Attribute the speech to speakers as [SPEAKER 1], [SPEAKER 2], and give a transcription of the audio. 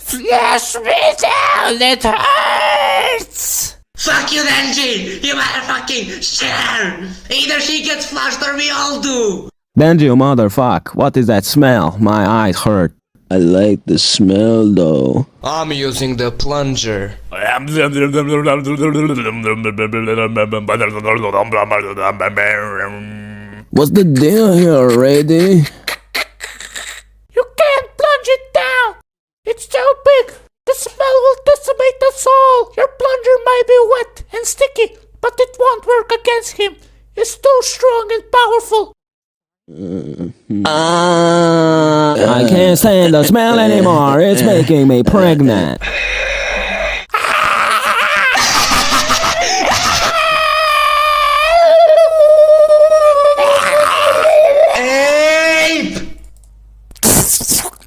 [SPEAKER 1] Flush me down, it hurts!
[SPEAKER 2] Fuck you, Denji! You motherfucking share! Either she gets flushed or we all do!
[SPEAKER 3] Denji, you motherfuck, what is that smell? My eyes hurt.
[SPEAKER 4] I like the smell though.
[SPEAKER 5] I'm using the plunger.
[SPEAKER 4] What's the deal here already?
[SPEAKER 1] You can't plunge it down! It's too big! The smell will decimate us all! Your plunger might be wet and sticky, but it won't work against him. It's too strong and powerful.
[SPEAKER 3] I can't stand the smell anymore. It's making me pregnant.